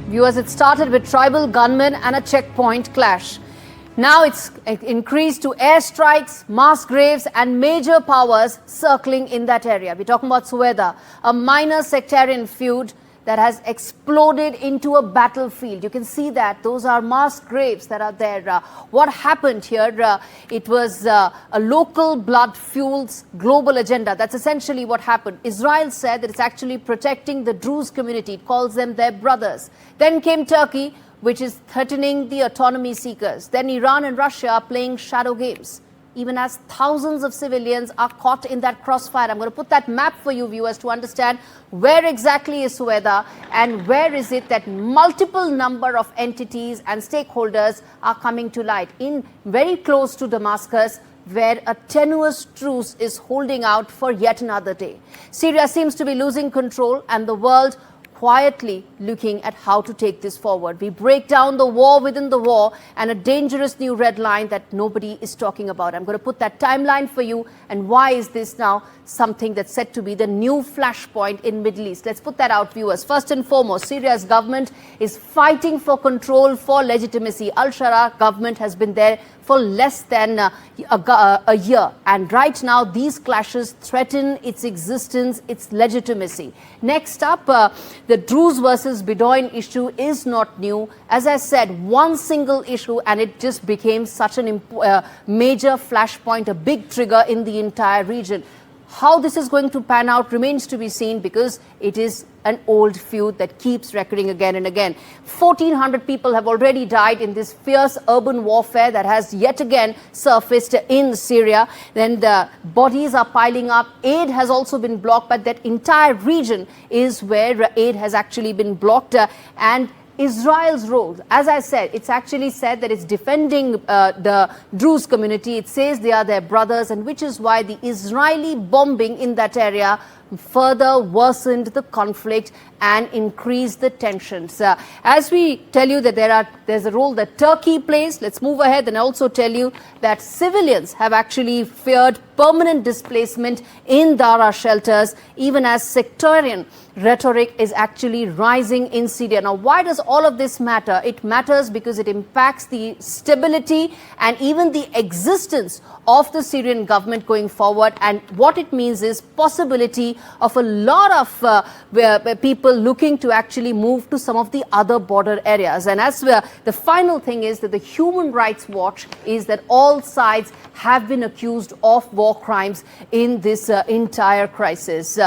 Viewers, it started with tribal gunmen and a checkpoint clash. Now it's increased to airstrikes, mass graves and major powers circling in that area. We're talking about Sweida, a minor sectarian feud that has exploded into a battlefield. You can see that. Those are mass graves that are there. What happened here? It was a local blood fuels global agenda. That's essentially what happened. Israel said that it's actually protecting the Druze community. It calls them their brothers. Then came Turkey, which is threatening the autonomy seekers. Then Iran and Russia are playing shadow games, even as thousands of civilians are caught in that crossfire. I'm going to put that map for you, viewers, to understand where exactly is Sweida and where is it that multiple number of entities and stakeholders are coming to light. In very close to Damascus, where a tenuous truce is holding out for yet another day. Syria seems to be losing control and the world quietly looking at how to take this forward. We break down the war within the war and a dangerous new red line that nobody is talking about. I'm going to put that timeline for you, and why is this now something that's said to be the new flashpoint in Middle East. Let's put that out, viewers. First and foremost, Syria's government is fighting for control, for legitimacy. Al-Shara government has been there for less than a year. And right now, these clashes threaten its existence, its legitimacy. Next up, the Druze versus Bedouin issue is not new. As I said, one single issue, and it just became such a major flashpoint, a big trigger in the entire region. How this is going to pan out remains to be seen, because it is an old feud that keeps recurring again and again. 1,400 people have already died in this fierce urban warfare that has yet again surfaced in Syria. Then the bodies are piling up. Aid has also been blocked, but that entire region is where aid has actually been blocked. And Israel's role, as I said, it's actually said that it's defending the Druze community. It says they are their brothers, and which is why the Israeli bombing in that area further worsened the conflict and increased the tensions. As we tell you that there's a role that Turkey plays, let's move ahead and also tell you that civilians have actually feared permanent displacement in Dara shelters, even as sectarian rhetoric is actually rising in Syria. Now, why does all of this matter? It matters because it impacts the stability and even the existence of the Syrian government going forward. And what it means is possibility of a lot of people looking to actually move to some of the other border areas. And as the final thing is that the Human Rights Watch is that all sides have been accused of war crimes in this entire crisis.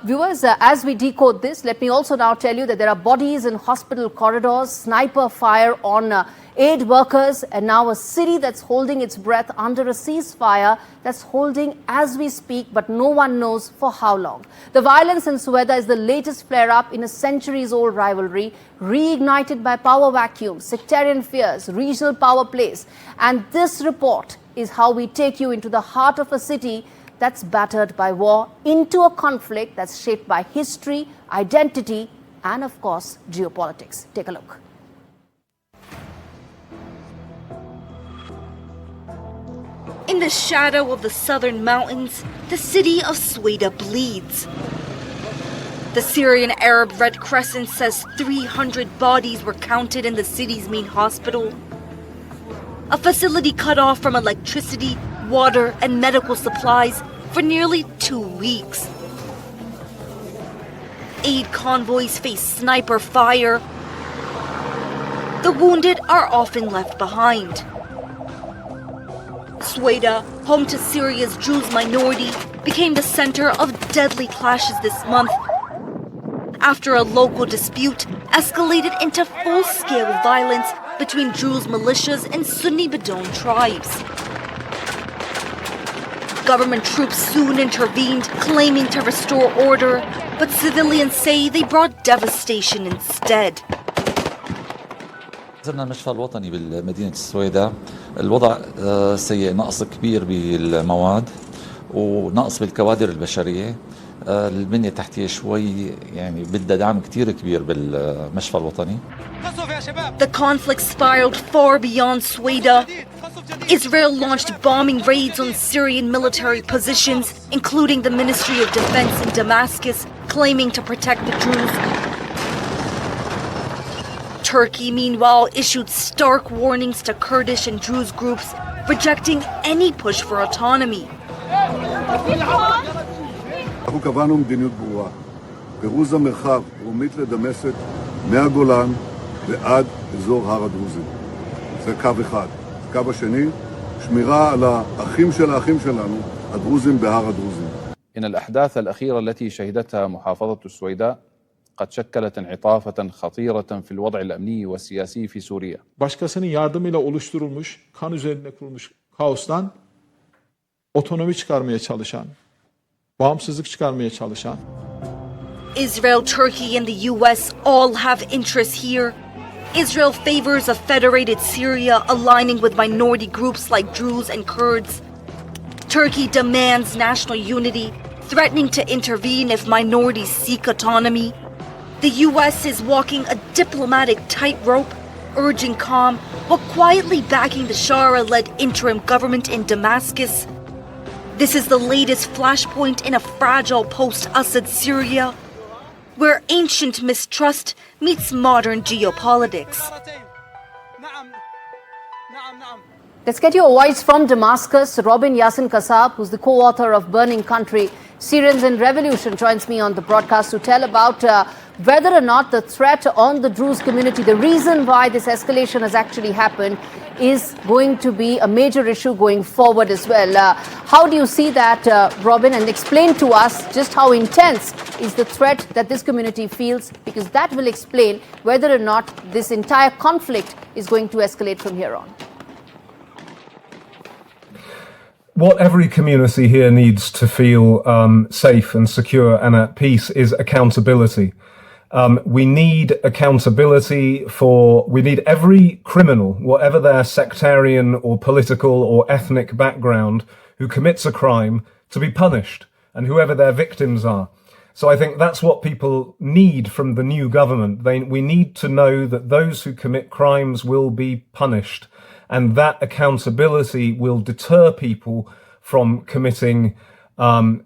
Viewers, as we decode this, let me also now tell you that there are bodies in hospital corridors, sniper fire on aid workers, and now a city that's holding its breath under a ceasefire that's holding as we speak, but no one knows for how long. The violence in Sweida is the latest flare-up in a centuries-old rivalry, reignited by power vacuums, sectarian fears, regional power plays. And this report is how we take you into the heart of a city that's battered by war, into a conflict that's shaped by history, identity, and of course, geopolitics. Take a look. In the shadow of the southern mountains, the city of Sweida bleeds. The Syrian Arab Red Crescent says 300 bodies were counted in the city's main hospital, a facility cut off from electricity, water, and medical supplies for nearly 2 weeks. Aid convoys face sniper fire. The wounded are often left behind. Sweida, home to Syria's Druze minority, became the center of deadly clashes this month after a local dispute escalated into full-scale violence between Druze militias and Sunni Bedouin tribes. Government troops soon intervened, claiming to restore order, but civilians say they brought devastation instead. زرنا المشفى الوطني بالمدينة السويداء. الوضع سيء، نقص كبير بالمواد ونقص بالكوادر البشرية. البنية التحتية شوي يعني بدها دعم كتير كبير بالمشفى الوطني. The conflict spiraled far beyond Sweida. Israel launched bombing raids on Syrian military positions, including the Ministry of Defense in Damascus, claiming to protect the Druze. Turkey, meanwhile, issued stark warnings to Kurdish and Druze groups, rejecting any push for autonomy. אנחנו קבענו מדיניות ברורה, פירוז המרחב דרומית לדמשק מהגולן ועד אזור הר הדרוזים. זה קו אחד. הקו השני, שמירה על האחים של האחים שלנו, הדרוזים בהר הדרוזים. إن الأحداث الأخيرة التي şehidetha محافظة السويداء قد شكلت انعطافة خطيرة في الوضع الأمني والسياسي في سوريا. Başkasının yardımıyla oluşturulmuş, kan üzerinde kurulmuş kaostan otonomi çıkarmaya çalışan, bağımsızlık çıkarmaya çalışan. Israel, Turkey, and the US all have interests here. Israel favors a federated Syria aligning with minority groups like Druze and Kurds. Turkey demands national unity, threatening to intervene if minorities seek autonomy. The US is walking a diplomatic tightrope, urging calm, while quietly backing the Shara-led interim government in Damascus. This is the latest flashpoint in a fragile post-Assad Syria, where ancient mistrust meets modern geopolitics. Let's get your voice from Damascus. Robin Yassin Kassab, who's the co-author of Burning Country, Syrians in Revolution, joins me on the broadcast to tell about whether or not the threat on the Druze community, the reason why this escalation has actually happened, is going to be a major issue going forward as well. How do you see that, Robin? And explain to us just how intense is the threat that this community feels, because that will explain whether or not this entire conflict is going to escalate from here on. What every community here needs to feel safe and secure and at peace is accountability. We need accountability we need every criminal, whatever their sectarian or political or ethnic background, who commits a crime to be punished, and whoever their victims are. So I think that's what people need from the new government. We need to know that those who commit crimes will be punished, and that accountability will deter people from committing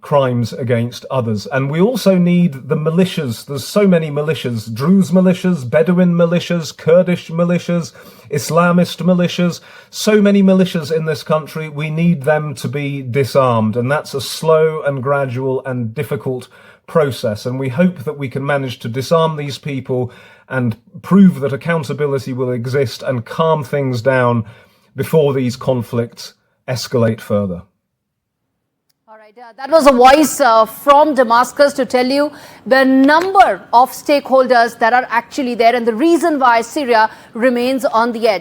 crimes against others. And we also need the militias. There's so many militias: Druze militias, Bedouin militias, Kurdish militias, Islamist militias, so many militias in this country. We need them to be disarmed, and that's a slow and gradual and difficult process. And we hope that we can manage to disarm these people and prove that accountability will exist and calm things down before these conflicts escalate further. All right, that was a voice from Damascus to tell you the number of stakeholders that are actually there and the reason why Syria remains on the edge.